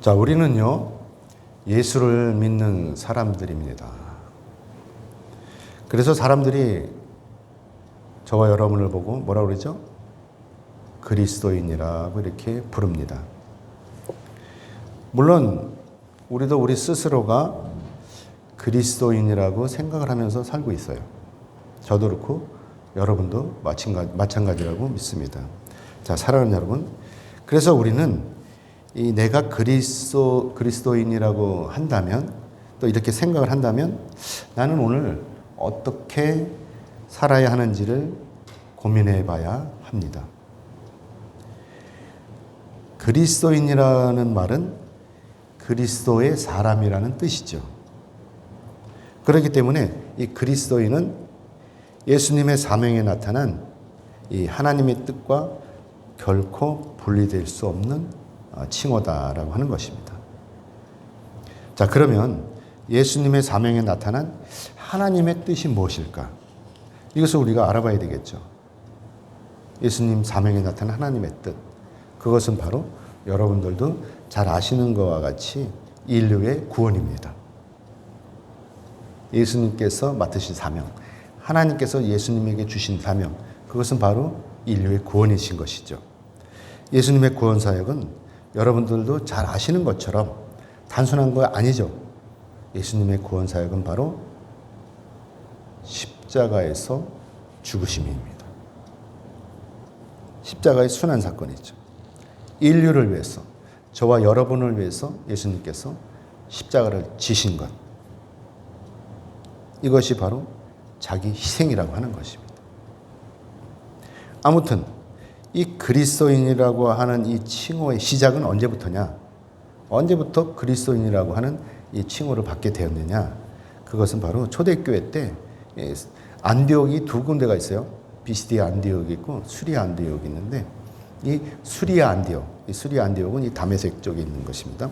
자, 우리는요, 예수를 믿는 사람들입니다. 그래서 사람들이 저와 여러분을 보고 뭐라고 그러죠? 그리스도인이라고 이렇게 부릅니다. 물론 우리도 우리 스스로가 그리스도인이라고 생각을 하면서 살고 있어요. 저도 그렇고 여러분도 마찬가지라고 믿습니다. 자, 사랑하는 여러분, 그래서 우리는 이 내가 그리스도인이라고 한다면, 또 이렇게 생각을 한다면, 나는 오늘 어떻게 살아야 하는지를 고민해 봐야 합니다. 그리스도인이라는 말은 그리스도의 사람이라는 뜻이죠. 그렇기 때문에 이 그리스도인은 예수님의 사명에 나타난 이 하나님의 뜻과 결코 분리될 수 없는 칭호다라고 하는 것입니다. 자, 그러면 예수님의 사명에 나타난 하나님의 뜻이 무엇일까? 이것을 우리가 알아봐야 되겠죠. 예수님 사명에 나타난 하나님의 뜻. 그것은 바로 여러분들도 잘 아시는 것과 같이 인류의 구원입니다. 예수님께서 맡으신 사명, 하나님께서 예수님에게 주신 사명, 그것은 바로 인류의 구원이신 것이죠. 예수님의 구원 사역은 여러분들도 잘 아시는 것처럼 단순한 거 아니죠. 예수님의 구원 사역은 바로 십자가에서 죽으심입니다. 십자가의 순환 사건이죠. 인류를 위해서, 저와 여러분을 위해서 예수님께서 십자가를 지신 것. 이것이 바로 자기 희생이라고 하는 것입니다. 아무튼 이 그리스도인이라고 하는 이 칭호의 시작은 언제부터냐? 언제부터 그리스도인이라고 하는 이 칭호를 받게 되었느냐? 그것은 바로 초대교회 때 안디옥이 두 군데가 있어요. 비시디아 안디옥이 있고 수리아 안디옥이 있는데, 이 수리아 안디옥은 이 다메섹 쪽에 있는 것입니다.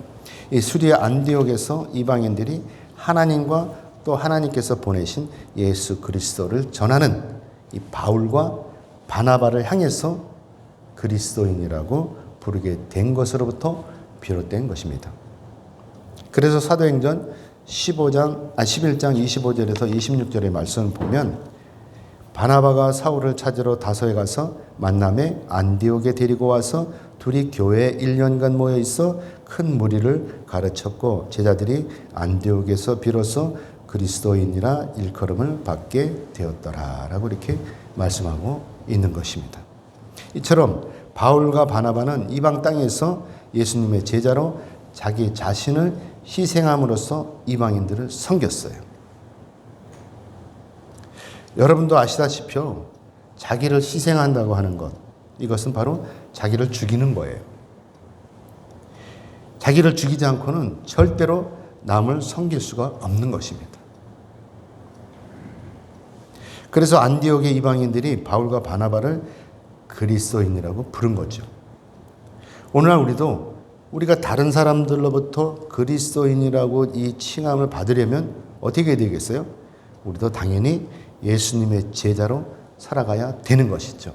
이 수리아 안디옥에서 이방인들이 하나님과 또 하나님께서 보내신 예수 그리스도를 전하는 이 바울과 바나바를 향해서 그리스도인이라고 부르게 된 것으로부터 비롯된 것입니다. 그래서 사도행전 11장 25절에서 26절의 말씀을 보면, 바나바가 사울을 찾으러 다소에 가서 만남에 안디옥에 데리고 와서 둘이 교회에 1년간 모여 있어 큰 무리를 가르쳤고, 제자들이 안디옥에서 비로소 그리스도인이라 일컬음을 받게 되었더라라고 이렇게 말씀하고 있는 것입니다. 이처럼 바울과 바나바는 이방 땅에서 예수님의 제자로 자기 자신을 희생함으로써 이방인들을 섬겼어요. 여러분도 아시다시피 자기를 희생한다고 하는 것, 이것은 바로 자기를 죽이는 거예요. 자기를 죽이지 않고는 절대로 남을 섬길 수가 없는 것입니다. 그래서 안디옥의 이방인들이 바울과 바나바를 그리스도인이라고 부른 거죠. 오늘날 우리가 다른 사람들로부터 그리스도인이라고 이 칭함을 받으려면 어떻게 해야 되겠어요? 우리도 당연히 예수님의 제자로 살아가야 되는 것이죠.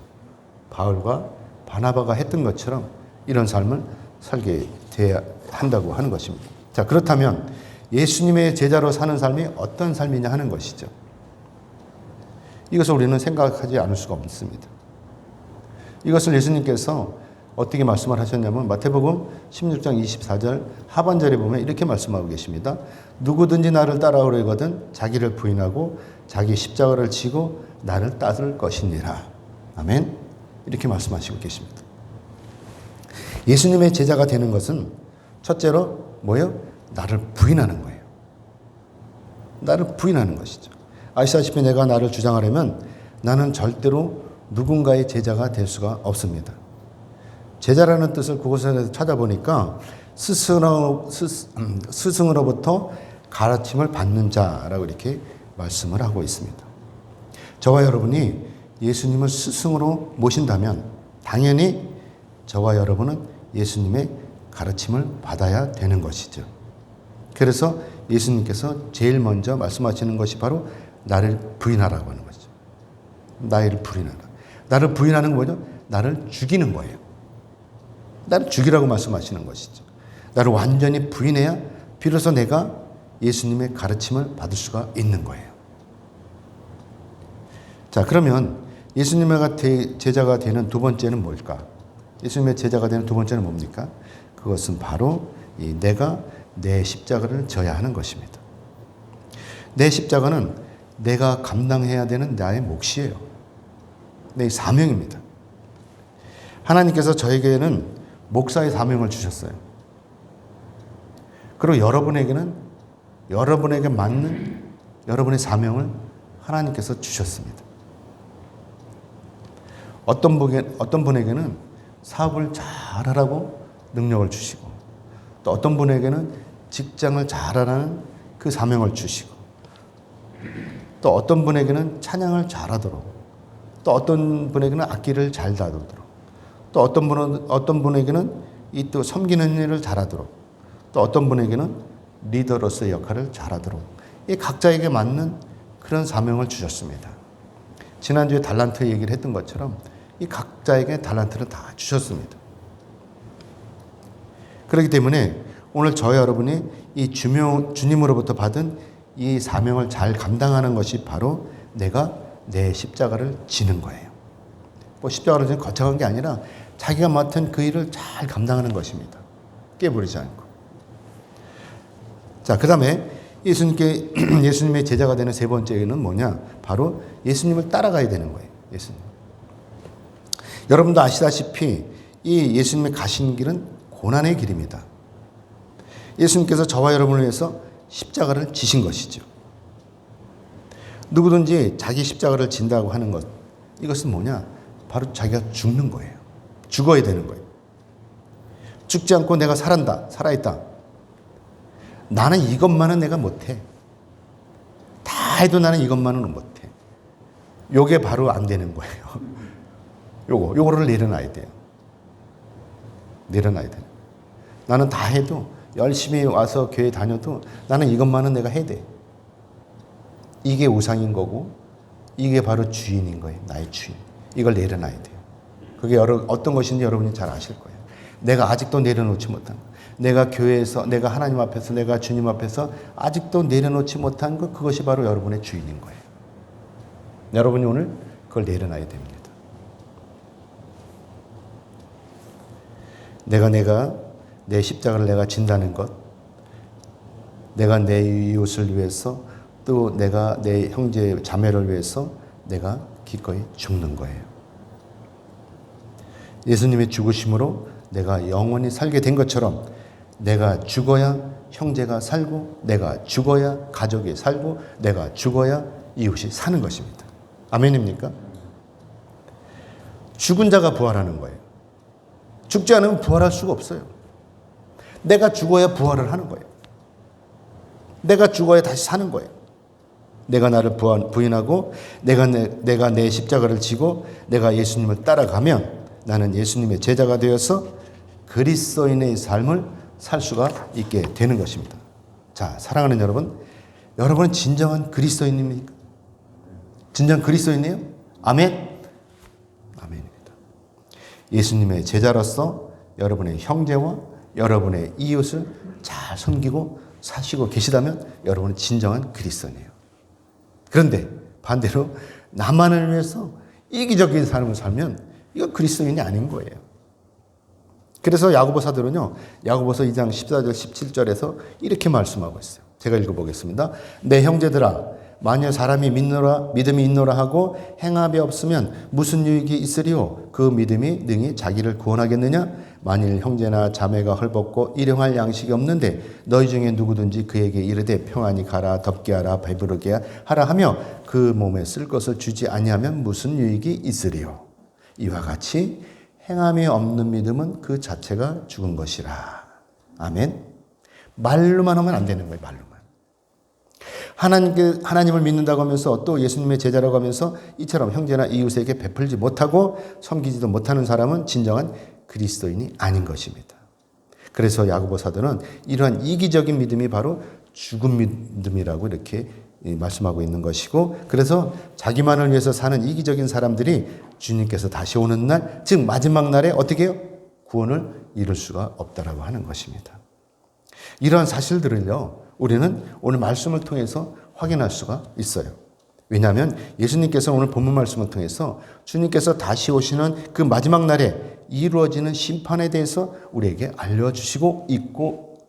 바울과 바나바가 했던 것처럼 이런 삶을 살게 돼야 한다고 하는 것입니다. 자, 그렇다면 예수님의 제자로 사는 삶이 어떤 삶이냐 하는 것이죠. 이것을 우리는 생각하지 않을 수가 없습니다. 이것을 예수님께서 어떻게 말씀을 하셨냐면 마태복음 16장 24절 하반절에 보면 이렇게 말씀하고 계십니다. 누구든지 나를 따라오려거든 자기를 부인하고 자기 십자가를 지고 나를 따를 것이니라. 아멘. 이렇게 말씀하시고 계십니다. 예수님의 제자가 되는 것은 첫째로 뭐예요? 나를 부인하는 거예요. 나를 부인하는 것이죠. 아시다시피 내가 나를 주장하려면 나는 절대로 누군가의 제자가 될 수가 없습니다. 제자라는 뜻을 그곳에서 찾아보니까 스승으로부터 가르침을 받는 자라고 이렇게 말씀을 하고 있습니다. 저와 여러분이 예수님을 스승으로 모신다면 당연히 저와 여러분은 예수님의 가르침을 받아야 되는 것이죠. 그래서 예수님께서 제일 먼저 말씀하시는 것이 바로 나를 부인하라고 하는 거죠. 나를 부인하라. 나를 부인하는 거죠. 나를 죽이는 거예요. 나를 죽이라고 말씀하시는 것이죠. 나를 완전히 부인해야 비로소 내가 예수님의 가르침을 받을 수가 있는 거예요. 자, 그러면 예수님의 제자가 되는 두 번째는 뭘까? 예수님의 제자가 되는 두 번째는 뭡니까? 그것은 바로 내가 내 십자가를 져야 하는 것입니다. 내 십자가는 내가 감당해야 되는 나의 몫이에요. 내 사명입니다. 하나님께서 저에게는 목사의 사명을 주셨어요. 그리고 여러분에게 맞는 여러분의 사명을 하나님께서 주셨습니다. 어떤 분에게는 사업을 잘하라고 능력을 주시고, 또 어떤 분에게는 직장을 잘하라는 그 사명을 주시고, 또 어떤 분에게는 찬양을 잘하도록, 또 어떤 분에게는 악기를 잘 다루도록, 또 어떤 분에게는 이 또 섬기는 일을 잘하도록, 또 어떤 분에게는 리더로서의 역할을 잘하도록, 이 각자에게 맞는 그런 사명을 주셨습니다. 지난주에 달란트 얘기를 했던 것처럼 이 각자에게 달란트를 다 주셨습니다. 그렇기 때문에 오늘 저와 여러분이 이 주님으로부터 받은 이 사명을 잘 감당하는 것이 바로 내가 내 십자가를 지는 거예요. 뭐 십자가를 지는 거창한 게 아니라 자기가 맡은 그 일을 잘 감당하는 것입니다. 깨부리지 않고. 자, 그 다음에 예수님의 제자가 되는 세 번째는 뭐냐? 바로 예수님을 따라가야 되는 거예요. 예수님. 여러분도 아시다시피 이 예수님의 가신 길은 고난의 길입니다. 예수님께서 저와 여러분을 위해서 십자가를 지신 것이죠. 누구든지 자기 십자가를 진다고 하는 것, 이것은 뭐냐? 바로 자기가 죽는 거예요. 죽어야 되는 거예요. 죽지 않고 내가 살아있다. 나는 이것만은 내가 못해. 다 해도 나는 이것만은 못해. 요게 바로 안 되는 거예요. 요거를 내려놔야 돼요. 내려놔야 돼요. 나는 다 해도 열심히 와서 교회 다녀도 나는 이것만은 내가 해야 돼. 이게 우상인 거고 이게 바로 주인인 거예요. 나의 주인. 이걸 내려놔야 돼요. 그게 어떤 것인지 여러분이 잘 아실 거예요. 내가 아직도 내려놓지 못한 거. 내가 교회에서, 내가 하나님 앞에서, 내가 주님 앞에서 아직도 내려놓지 못한 것, 그것이 바로 여러분의 주인인 거예요. 여러분이 오늘 그걸 내려놔야 됩니다. 내가 내 십자가를 내가 진다는 것, 내가 내 이웃을 위해서, 또 내가 내 형제 자매를 위해서 내가 기꺼이 죽는 거예요. 예수님의 죽으심으로 내가 영원히 살게 된 것처럼 내가 죽어야 형제가 살고, 내가 죽어야 가족이 살고, 내가 죽어야 이웃이 사는 것입니다. 아멘입니까? 죽은 자가 부활하는 거예요. 죽지 않으면 부활할 수가 없어요. 내가 죽어야 부활을 하는 거예요. 내가 죽어야 다시 사는 거예요. 내가 나를 부인하고 내가 내 십자가를 지고 내가 예수님을 따라가면 나는 예수님의 제자가 되어서 그리스도인의 삶을 살 수가 있게 되는 것입니다. 자, 사랑하는 여러분, 여러분은 진정한 그리스도인입니까? 진정 그리스도인이에요? 아멘? 아멘입니다. 예수님의 제자로서 여러분의 형제와 여러분의 이웃을 잘 섬기고 사시고 계시다면 여러분은 진정한 그리스도인이에요. 그런데 반대로 나만을 위해서 이기적인 삶을 살면 이건 그리스도인이 아닌 거예요. 그래서 야고보 사도는요, 야고보서 2장 14절 17절에서 이렇게 말씀하고 있어요. 제가 읽어보겠습니다. 내 형제들아, 만일 사람이 믿음이 있노라 하고 행함이 없으면 무슨 유익이 있으리요? 그 믿음이 능히 자기를 구원하겠느냐? 만일 형제나 자매가 헐벗고 일용할 양식이 없는데 너희 중에 누구든지 그에게 이르되 평안히 가라, 덥게 하라, 배부르게 하라 하며 그 몸에 쓸 것을 주지 아니하면 무슨 유익이 있으리요? 이와 같이 행함이 없는 믿음은 그 자체가 죽은 것이라. 아멘. 말로만 하면 안 되는 거예요. 말로만. 하나님을 믿는다고 하면서 또 예수님의 제자라고 하면서 이처럼 형제나 이웃에게 베풀지 못하고 섬기지도 못하는 사람은 진정한 그리스도인이 아닌 것입니다. 그래서 야고보 사도는 이러한 이기적인 믿음이 바로 죽은 믿음이라고 이렇게 말씀하고 있는 것이고, 그래서 자기만을 위해서 사는 이기적인 사람들이 주님께서 다시 오는 날, 즉 마지막 날에 어떻게 해요? 구원을 이룰 수가 없다라고 하는 것입니다. 이러한 사실들을요, 우리는 오늘 말씀을 통해서 확인할 수가 있어요. 왜냐하면 예수님께서 오늘 본문 말씀을 통해서 주님께서 다시 오시는 그 마지막 날에 이루어지는 심판에 대해서 우리에게 알려주시고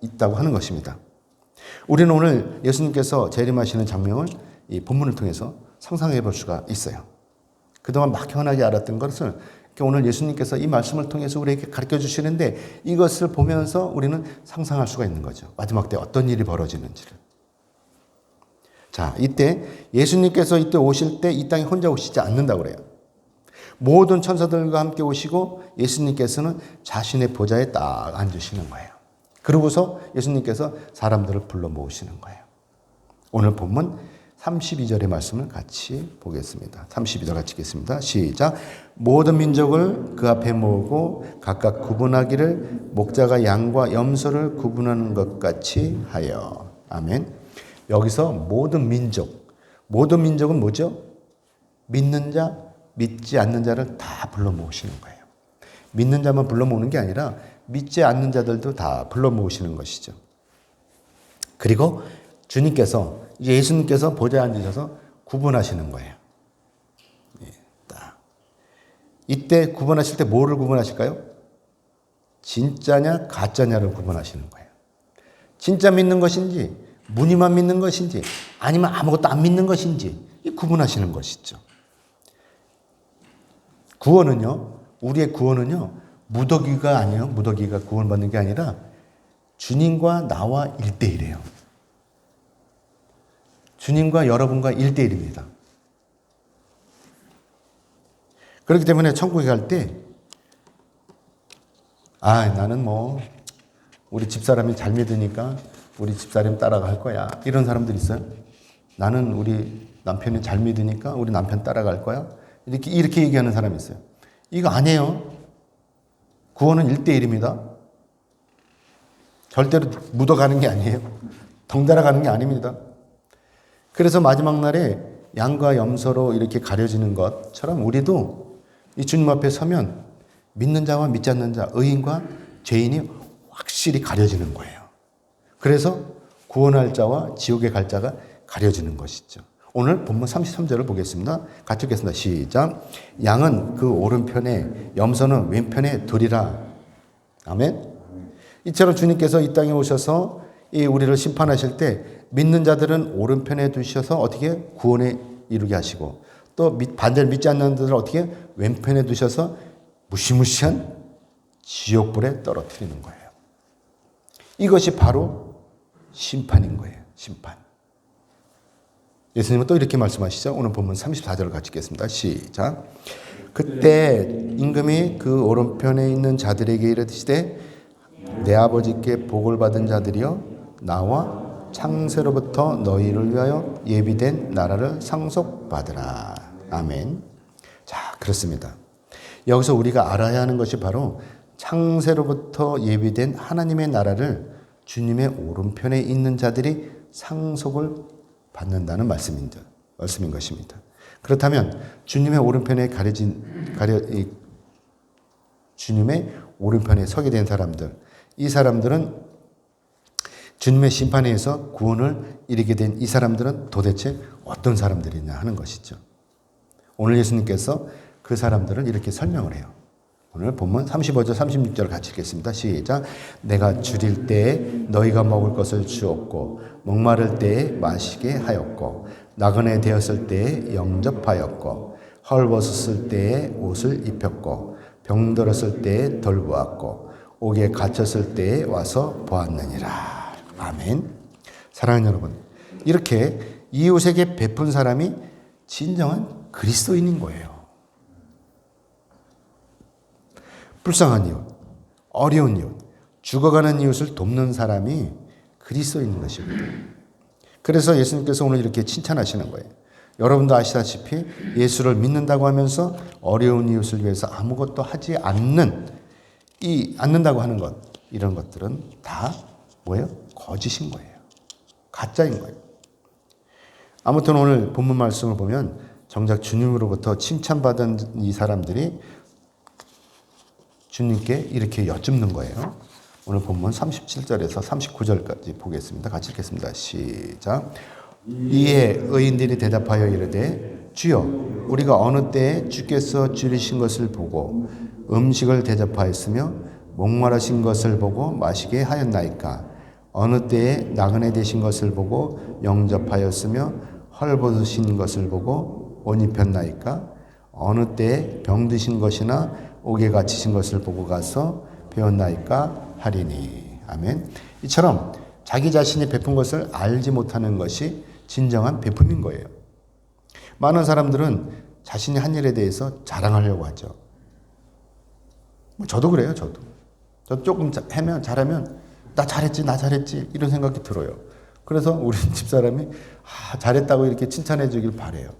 있다고 하는 것입니다. 우리는 오늘 예수님께서 재림하시는 장면을 이 본문을 통해서 상상해 볼 수가 있어요. 그동안 막연하게 알았던 것을 오늘 예수님께서 이 말씀을 통해서 우리에게 가르쳐 주시는데 이것을 보면서 우리는 상상할 수가 있는 거죠. 마지막 때 어떤 일이 벌어지는지를. 자, 이때 예수님께서 이때 오실 때 이 땅에 혼자 오시지 않는다고 그래요. 모든 천사들과 함께 오시고 예수님께서는 자신의 보좌에 딱 앉으시는 거예요. 그러고서 예수님께서 사람들을 불러 모으시는 거예요. 오늘 본문 32절의 말씀을 같이 보겠습니다. 32절 같이 읽겠습니다. 시작. 모든 민족을 그 앞에 모으고 각각 구분하기를 목자가 양과 염소를 구분하는 것 같이 하여. 아멘. 여기서 모든 민족은 뭐죠? 믿는 자, 믿지 않는 자를 다 불러 모으시는 거예요. 믿는 자만 불러 모으는 게 아니라 믿지 않는 자들도 다 불러 모으시는 것이죠. 그리고 예수님께서 보좌에 앉으셔서 구분하시는 거예요. 딱. 이때 구분하실 때 뭐를 구분하실까요? 진짜냐 가짜냐를 구분하시는 거예요. 진짜 믿는 것인지 무늬만 믿는 것인지 아니면 아무것도 안 믿는 것인지 구분하시는 것이죠. 우리의 구원은요 무더기가 아니에요. 무더기가 구원받는 게 아니라 주님과 나와 1대1이에요. 주님과 여러분과 1대1입니다. 그렇기 때문에 천국에 갈 때 나는 우리 집사람이 잘 믿으니까 우리 집사람 따라갈 거야. 이런 사람들 있어요. 나는 우리 남편이 잘 믿으니까 우리 남편 따라갈 거야. 이렇게 얘기하는 사람이 있어요. 이거 아니에요. 구원은 1대1입니다. 절대로 묻어가는 게 아니에요. 덩달아 가는 게 아닙니다. 그래서 마지막 날에 양과 염소로 이렇게 가려지는 것처럼 우리도 이 주님 앞에 서면 믿는 자와 믿지 않는 자, 의인과 죄인이 확실히 가려지는 거예요. 그래서 구원할 자와 지옥에 갈 자가 가려지는 것이죠. 오늘 본문 33절을 보겠습니다. 같이 읽겠습니다. 시작. 양은 그 오른편에 염소는 왼편에 두리라. 아멘. 이처럼 주님께서 이 땅에 오셔서 우리를 심판하실 때 믿는 자들은 오른편에 두셔서 어떻게 구원에 이루게 하시고 또 반대로 믿지 않는 자들을 어떻게 왼편에 두셔서 무시무시한 지옥불에 떨어뜨리는 거예요. 이것이 바로 심판인 거예요. 심판. 예수님은 또 이렇게 말씀하시죠. 오늘 본문 34절을 같이 읽겠습니다. 시작. 그때 임금이 그 오른편에 있는 자들에게 이르시되 내 아버지께 복을 받은 자들이여 나와 창세로부터 너희를 위하여 예비된 나라를 상속받으라. 아멘. 자, 그렇습니다. 여기서 우리가 알아야 하는 것이 바로 창세로부터 예비된 하나님의 나라를 주님의 오른편에 있는 자들이 상속을 받는다는 말씀인 것입니다. 그렇다면 주님의 오른편에 주님의 오른편에 서게 된 사람들, 이 사람들은 주님의 심판에 의해서 구원을 이루게 된 이 사람들은 도대체 어떤 사람들이냐 하는 것이죠. 오늘 예수님께서 그 사람들을 이렇게 설명을 해요. 오늘 본문 35절 36절 같이 읽겠습니다. 시작. 내가 줄일 때에 너희가 먹을 것을 주었고 목마를 때에 마시게 하였고 나그네 되었을 때에 영접하였고 헐벗었을 때에 옷을 입혔고 병들었을 때에 돌보았고 옥에 갇혔을 때에 와서 보았느니라. 아멘. 사랑하는 여러분, 이렇게 이웃에게 베푼 사람이 진정한 그리스도인인 거예요. 불쌍한 이웃, 어려운 이웃, 죽어가는 이웃을 돕는 사람이 그리스도인인 것입니다. 그래서 예수님께서 오늘 이렇게 칭찬하시는 거예요. 여러분도 아시다시피 예수를 믿는다고 하면서 어려운 이웃을 위해서 아무것도 하지 않는다고 하는 것, 이런 것들은 다 뭐예요? 거짓인 거예요. 가짜인 거예요. 아무튼 오늘 본문 말씀을 보면 정작 주님으로부터 칭찬받은 이 사람들이 주님께 이렇게 여쭙는 거예요. 오늘 본문 37절에서 39절까지 보겠습니다. 같이 읽겠습니다. 시작. 이에 의인들이 대답하여 이르되 주여 우리가 어느 때에 주께서 줄이신 것을 보고 음식을 대접하였으며 목마르신 것을 보고 마시게 하였나이까? 어느 때에 나그네 되신 것을 보고 영접하였으며 헐벗으신 것을 보고 옷 입혔나이까? 어느 때에 병드신 것이나 옥에 갇히신 것을 보고 가서 배웠나이까? 하리니. 아멘. 이처럼 자기 자신이 베푼 것을 알지 못하는 것이 진정한 베품인 거예요. 많은 사람들은 자신이 한 일에 대해서 자랑하려고 하죠. 저도 그래요, 저도. 저 조금 잘하면 나 잘했지 이런 생각이 들어요. 그래서 우리 집사람이 잘했다고 이렇게 칭찬해 주길 바라요.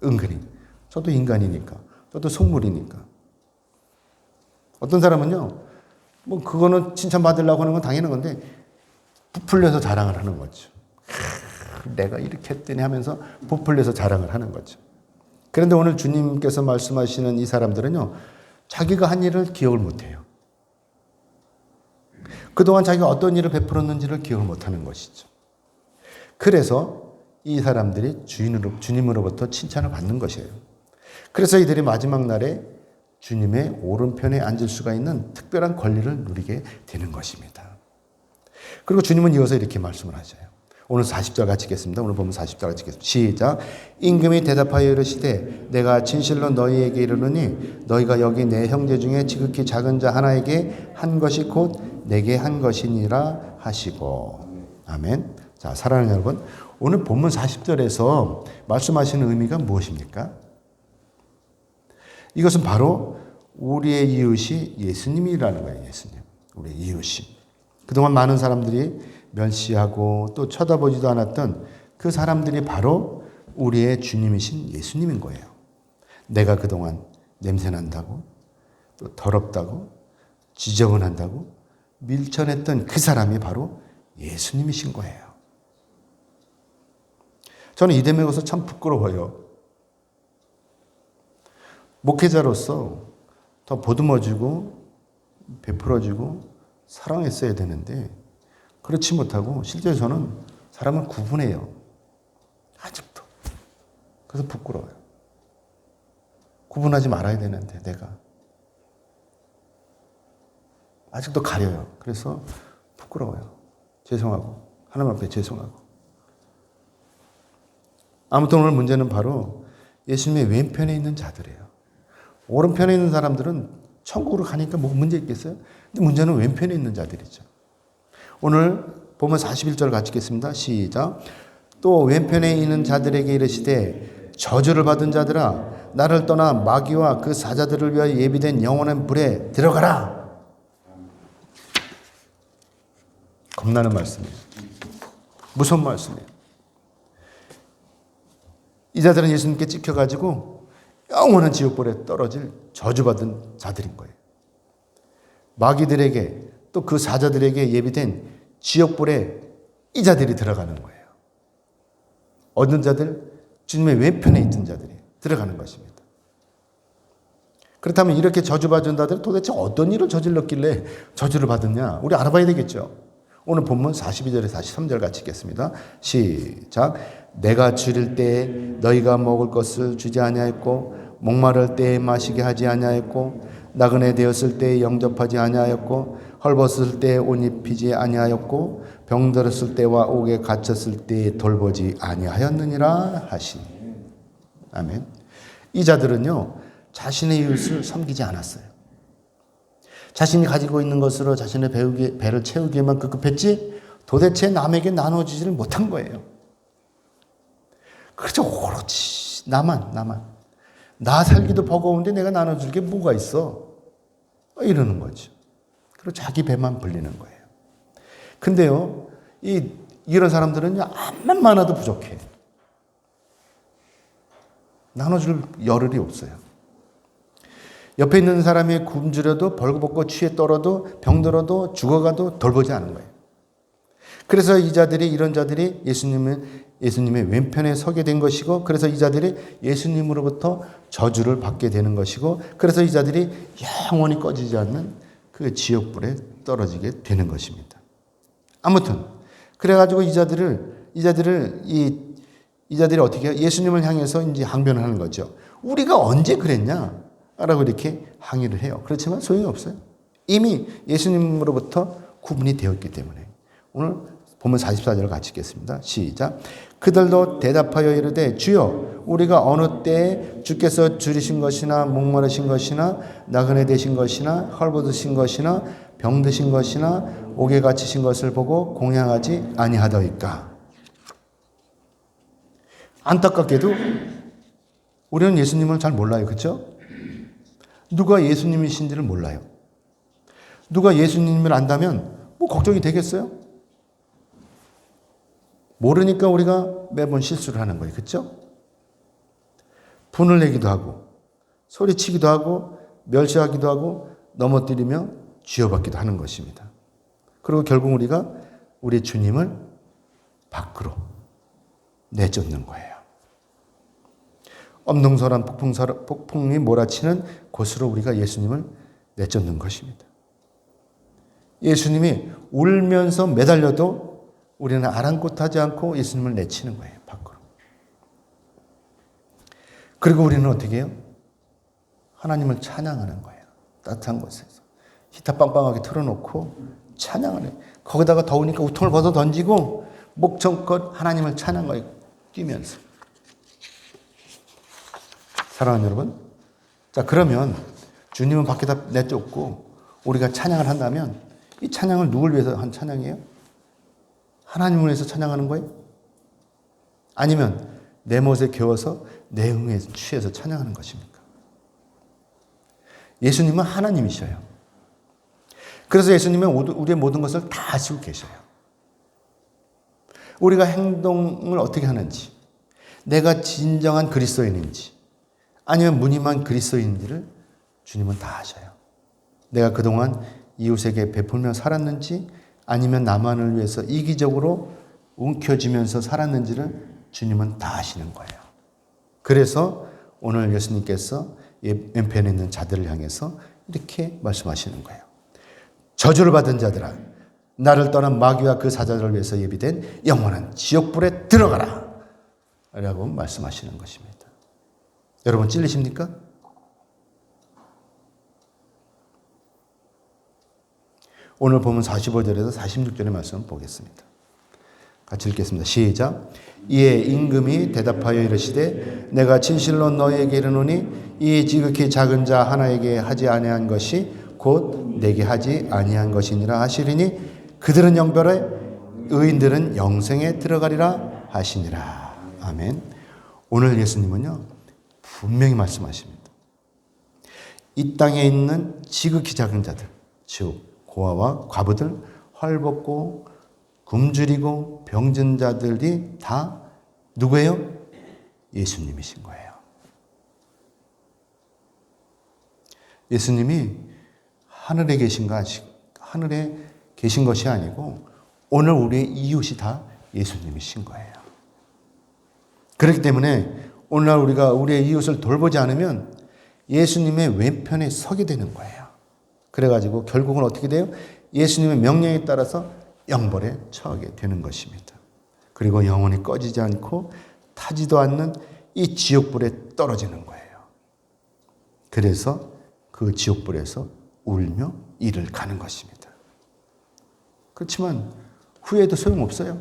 은근히. 저도 인간이니까. 저도 속물이니까. 어떤 사람은요, 뭐 그거는 칭찬받으려고 하는 건 당연한 건데 부풀려서 자랑을 하는 거죠. 내가 이렇게 했더니 하면서 부풀려서 자랑을 하는 거죠. 그런데 오늘 주님께서 말씀하시는 이 사람들은요, 자기가 한 일을 기억을 못해요. 그동안 자기가 어떤 일을 베풀었는지를 기억을 못하는 것이죠. 그래서 이 사람들이 주님으로부터 칭찬을 받는 것이에요. 그래서 이들이 마지막 날에 주님의 오른편에 앉을 수가 있는 특별한 권리를 누리게 되는 것입니다. 그리고 주님은 이어서 이렇게 말씀을 하셔요. 오늘 40절 같이 읽겠습니다. 오늘 보면 40절 같이 읽겠습니다. 시작. 임금이 대답하여 이르시되 내가 진실로 너희에게 이르노니 너희가 여기 내 형제 중에 지극히 작은 자 하나에게 한 것이 곧 내게 한 것이니라 하시고. 아멘. 자, 사랑하는 여러분, 오늘 본문 40절에서 말씀하시는 의미가 무엇입니까? 이것은 바로 우리의 이웃이 예수님이라는 거예요. 예수님. 우리의 이웃이. 그동안 많은 사람들이 멸시하고 또 쳐다보지도 않았던 그 사람들이 바로 우리의 주님이신 예수님인 거예요. 내가 그동안 냄새난다고, 또 더럽다고, 지저분한다고 밀쳐냈던 그 사람이 바로 예수님이신 거예요. 저는 이 됨에 가서 참 부끄러워요. 목회자로서 더 보듬어주고 베풀어주고 사랑했어야 되는데 그렇지 못하고 실제로 저는 사람을 구분해요. 아직도. 그래서 부끄러워요. 구분하지 말아야 되는데 내가 아직도 가려요. 그래서 부끄러워요. 죄송하고 하나님 앞에 죄송하고. 아무튼 오늘 문제는 바로 예수님의 왼편에 있는 자들이에요. 오른편에 있는 사람들은 천국으로 가니까 뭐 문제 있겠어요? 근데 문제는 왼편에 있는 자들이죠. 오늘 보면 41절 같이 읽겠습니다. 시작. 또 왼편에 있는 자들에게 이르시되 저주를 받은 자들아 나를 떠나 마귀와 그 사자들을 위하여 예비된 영원한 불에 들어가라. 겁나는 말씀이에요. 무서운 말씀이에요. 이 자들은 예수님께 찍혀가지고 영원한 지옥불에 떨어질 저주받은 자들인 거예요. 마귀들에게 또 그 사자들에게 예비된 지옥불에 이 자들이 들어가는 거예요. 어떤 자들? 주님의 왼편에 있던 자들이 들어가는 것입니다. 그렇다면 이렇게 저주받은 자들은 도대체 어떤 일을 저질렀길래 저주를 받았냐? 우리 알아봐야 되겠죠. 오늘 본문 42절에 43절 같이 읽겠습니다. 시작. 내가 줄일 때에 너희가 먹을 것을 주지 아니하였고 목마를 때에 마시게 하지 아니하였고 나그네 되었을 때에 영접하지 아니하였고 헐벗을 때에 옷 입히지 아니하였고 병들었을 때와 옥에 갇혔을 때에 돌보지 아니하였느니라 하시니. 아멘. 이 자들은요 자신의 이웃을 섬기지 않았어요. 자신이 가지고 있는 것으로 자신의 배를 채우기에만 급급했지 도대체 남에게 나눠주지를 못한 거예요. 그렇죠. 오로지 나만 나 살기도 버거운데 내가 나눠줄 게 뭐가 있어 이러는 거죠. 그리고 자기 배만 불리는 거예요. 근데요 이런 사람들은요 암만 많아도 부족해. 나눠줄 여를이 없어요. 옆에 있는 사람이 굶주려도 벌거벗고 취해 떨어도 병들어도 죽어가도 돌보지 않은 거예요. 그래서 이런 자들이 예수님의 왼편에 서게 된 것이고, 그래서 이 자들이 예수님으로부터 저주를 받게 되는 것이고, 그래서 이 자들이 영원히 꺼지지 않는 그 지옥불에 떨어지게 되는 것입니다. 아무튼 그래가지고 이 자들이 어떻게 해요? 예수님을 향해서 이제 항변을 하는 거죠. 우리가 언제 그랬냐? 라고 이렇게 항의를 해요. 그렇지만 소용이 없어요. 이미 예수님으로부터 구분이 되었기 때문에. 오늘 보면 44절을 같이 읽겠습니다. 시작. 그들도 대답하여 이르되 주여 우리가 어느 때에 주께서 줄이신 것이나 목마르신 것이나 나그네 되신 것이나 헐벗으신 것이나 병드신 것이나 옥에 갇히신 것을 보고 공양하지 아니하더이까. 안타깝게도 우리는 예수님을 잘 몰라요. 그렇죠? 누가 예수님이신지를 몰라요. 누가 예수님을 안다면 뭐 걱정이 되겠어요? 모르니까 우리가 매번 실수를 하는 거예요. 그렇죠? 분을 내기도 하고 소리치기도 하고 멸시하기도 하고 넘어뜨리며 쥐어받기도 하는 것입니다. 그리고 결국 우리가 우리 주님을 밖으로 내쫓는 거예요. 엄동설한 폭풍이 몰아치는 곳으로 우리가 예수님을 내쫓는 것입니다. 예수님이 울면서 매달려도 우리는 아랑곳하지 않고 예수님을 내치는 거예요. 밖으로. 그리고 우리는 어떻게 해요? 하나님을 찬양하는 거예요. 따뜻한 곳에서. 히터 빵빵하게 틀어놓고 찬양하는 거예요. 거기다가 더우니까 우통을 벗어 던지고 목청껏 하나님을 찬양하고 뛰면서. 사랑하는 여러분, 자 그러면 주님은 밖에다 내쫓고 우리가 찬양을 한다면 이 찬양을 누굴 위해서 한 찬양이에요? 하나님을 위해서 찬양하는 거예요? 아니면 내 멋에 겨워서 내 흥에 취해서 찬양하는 것입니까? 예수님은 하나님이셔요. 그래서 예수님은 우리의 모든 것을 다 아시고 계셔요. 우리가 행동을 어떻게 하는지, 내가 진정한 그리스도인인지 아니면 무늬만 그리스도인인지를 주님은 다 아셔요. 내가 그동안 이웃에게 베풀며 살았는지 아니면 나만을 위해서 이기적으로 움켜쥐면서 살았는지를 주님은 다 아시는 거예요. 그래서 오늘 예수님께서 왼편에 있는 자들을 향해서 이렇게 말씀하시는 거예요. 저주를 받은 자들아, 나를 떠난 마귀와 그 사자들을 위해서 예비된 영원한 지옥불에 들어가라 라고 말씀하시는 것입니다. 여러분 찔리십니까? 오늘 보면 45절에서 46절의 말씀을 보겠습니다. 같이 읽겠습니다. 시작. 이에 임금이 대답하여 이르시되 내가 진실로 너희에게 이르노니 이 지극히 작은 자 하나에게 하지 아니한 것이 곧 내게 하지 아니한 것이니라 하시리니 그들은 영별에 의인들은 영생에 들어가리라 하시니라. 아멘. 오늘 예수님은요 분명히 말씀하십니다. 이 땅에 있는 지극히 작은 자들, 즉 고아와 과부들, 헐벗고 굶주리고 병든 자들이 다 누구예요? 예수님이신 거예요. 예수님이 하늘에 계신 것이 아니고 오늘 우리의 이웃이 다 예수님이신 거예요. 그렇기 때문에 오늘날 우리가 우리의 이웃을 돌보지 않으면 예수님의 왼편에 서게 되는 거예요. 그래가지고 결국은 어떻게 돼요? 예수님의 명령에 따라서 영벌에 처하게 되는 것입니다. 그리고 영원히 꺼지지 않고 타지도 않는 이 지옥불에 떨어지는 거예요. 그래서 그 지옥불에서 울며 이를 가는 것입니다. 그렇지만 후회도 소용없어요.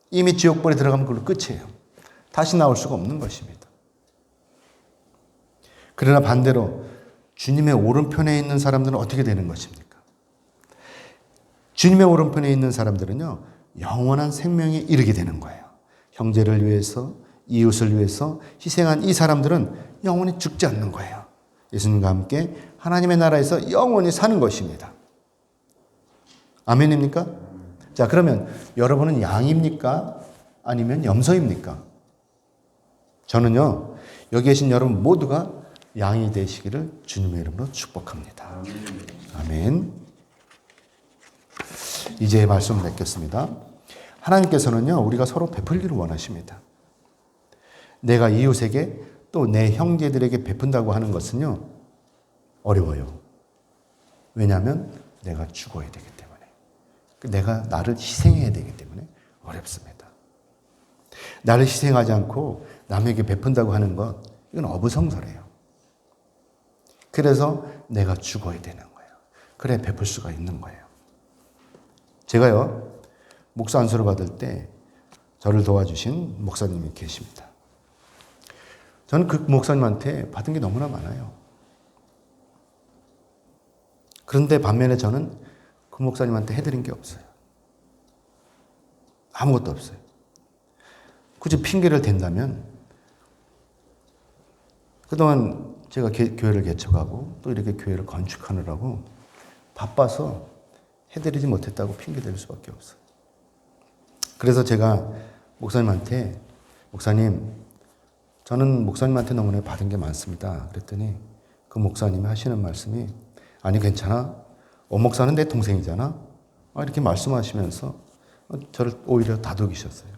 이미 지옥불에 들어가면 그걸로 끝이에요. 다시 나올 수가 없는 것입니다. 그러나 반대로 주님의 오른편에 있는 사람들은 어떻게 되는 것입니까? 주님의 오른편에 있는 사람들은요, 영원한 생명에 이르게 되는 거예요. 형제를 위해서, 이웃을 위해서 희생한 이 사람들은 영원히 죽지 않는 거예요. 예수님과 함께 하나님의 나라에서 영원히 사는 것입니다. 아멘입니까? 자, 그러면 여러분은 양입니까? 아니면 염소입니까? 저는요, 여기 계신 여러분 모두가 양이 되시기를 주님의 이름으로 축복합니다. 아멘. 이제 말씀을 맺겠습니다. 하나님께서는요, 우리가 서로 베풀기를 원하십니다. 내가 이웃에게 또 내 형제들에게 베푼다고 하는 것은요, 어려워요. 왜냐하면 내가 죽어야 되기 때문에, 내가 나를 희생해야 되기 때문에 어렵습니다. 나를 희생하지 않고 남에게 베푼다고 하는 것, 이건 어부성설이에요. 그래서 내가 죽어야 되는 거예요. 그래 베풀 수가 있는 거예요. 제가요, 목사 안수를 받을 때 저를 도와주신 목사님이 계십니다. 저는 그 목사님한테 받은 게 너무나 많아요. 그런데 반면에 저는 그 목사님한테 해드린 게 없어요. 아무것도 없어요. 굳이 핑계를 댄다면 그동안 제가 교회를 개척하고 또 이렇게 교회를 건축하느라고 바빠서 해드리지 못했다고 핑계댈 수밖에 없어요. 그래서 제가 목사님한테, 목사님, 저는 목사님한테 너무나 받은 게 많습니다. 그랬더니 그 목사님이 하시는 말씀이, 아니 괜찮아, 목사는 내 동생이잖아, 이렇게 말씀하시면서 저를 오히려 다독이셨어요.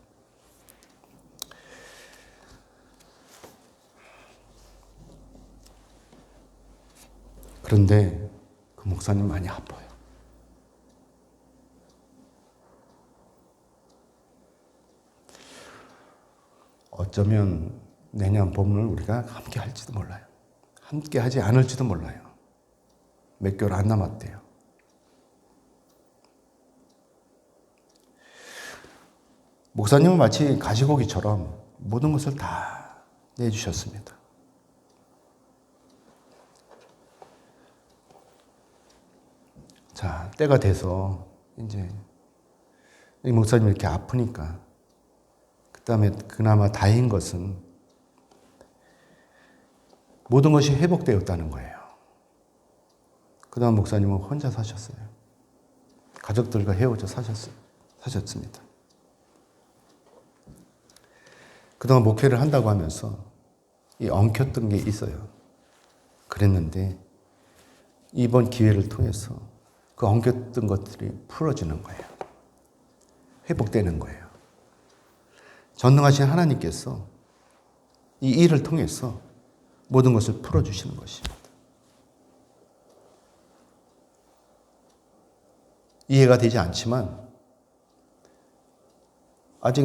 그런데 그 목사님 많이 아파요. 어쩌면 내년 봄을 우리가 함께 할지도 몰라요. 함께 하지 않을지도 몰라요. 몇 개월 안 남았대요. 목사님은 마치 가시고기처럼 모든 것을 다 내주셨습니다. 자, 때가 돼서 이제 이 목사님이 이렇게 아프니까, 그 다음에 그나마 다행인 것은 모든 것이 회복되었다는 거예요. 그 다음 목사님은 혼자 사셨어요. 가족들과 헤어져 사셨습니다. 그동안 목회를 한다고 하면서 이 엉켰던 게 있어요. 그랬는데 이번 기회를 통해서 그 엉켰던 것들이 풀어지는 거예요. 회복되는 거예요. 전능하신 하나님께서 이 일을 통해서 모든 것을 풀어주시는 것입니다. 이해가 되지 않지만 아직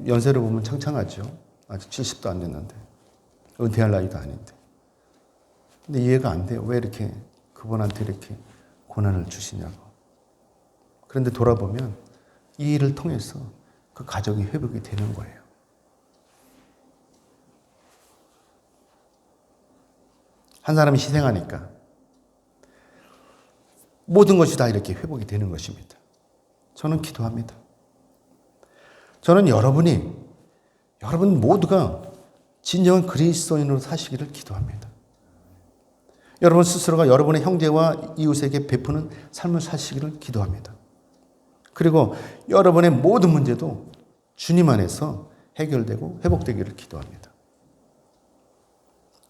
연세를 보면 창창하죠. 아직 70도 안 됐는데, 은퇴할 나이도 아닌데. 근데 이해가 안 돼요. 왜 이렇게 그분한테 이렇게 고난을 주시냐고. 그런데 돌아보면 이 일을 통해서 그 가족이 회복이 되는 거예요. 한 사람이 희생하니까 모든 것이 다 이렇게 회복이 되는 것입니다. 저는 기도합니다. 저는 여러분 모두가 진정한 그리스도인으로 사시기를 기도합니다. 여러분 스스로가 여러분의 형제와 이웃에게 베푸는 삶을 사시기를 기도합니다. 그리고 여러분의 모든 문제도 주님 안에서 해결되고 회복되기를 기도합니다.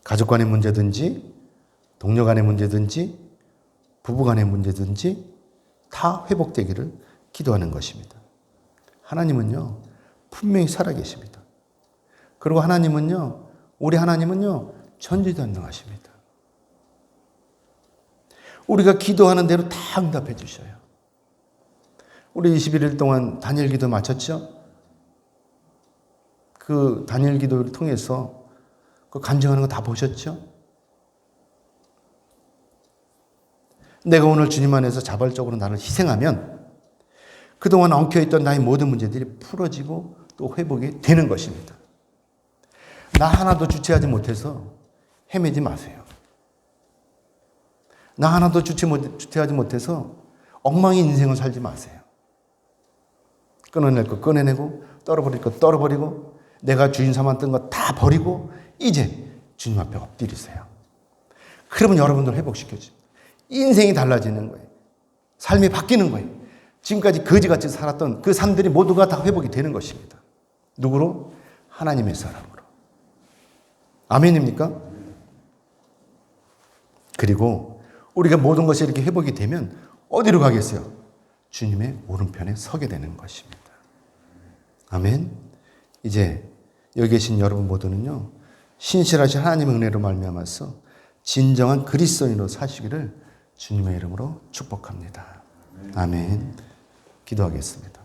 가족 간의 문제든지, 동료 간의 문제든지, 부부 간의 문제든지 다 회복되기를 기도하는 것입니다. 하나님은요, 분명히 살아계십니다. 그리고 우리 하나님은요, 전지전능하십니다. 우리가 기도하는 대로 다 응답해 주셔요. 우리 21일 동안 다니엘 기도 마쳤죠? 그 다니엘 기도를 통해서 그 간증하는 거 다 보셨죠? 내가 오늘 주님 안에서 자발적으로 나를 희생하면 그동안 엉켜있던 나의 모든 문제들이 풀어지고 또 회복이 되는 것입니다. 나 하나도 주체하지 못해서 헤매지 마세요. 나 하나도 주체하지 못해서 엉망인 인생을 살지 마세요. 끊어낼 거 끊어내고 떨어버릴 거 떨어버리고 내가 주인 삼았던 거 다 버리고 이제 주님 앞에 엎드리세요. 그러면 여러분들 회복시켜줍니다. 인생이 달라지는 거예요. 삶이 바뀌는 거예요. 지금까지 거지같이 살았던 그 삶들이 모두가 다 회복이 되는 것입니다. 누구로? 하나님의 사람으로. 아멘입니까? 그리고 우리가 모든 것이 이렇게 회복이 되면 어디로 가겠어요? 주님의 오른편에 서게 되는 것입니다. 아멘. 이제 여기 계신 여러분 모두는요, 신실하신 하나님의 은혜로 말미암아서 진정한 그리스도인으로 사시기를 주님의 이름으로 축복합니다. 아멘. 기도하겠습니다.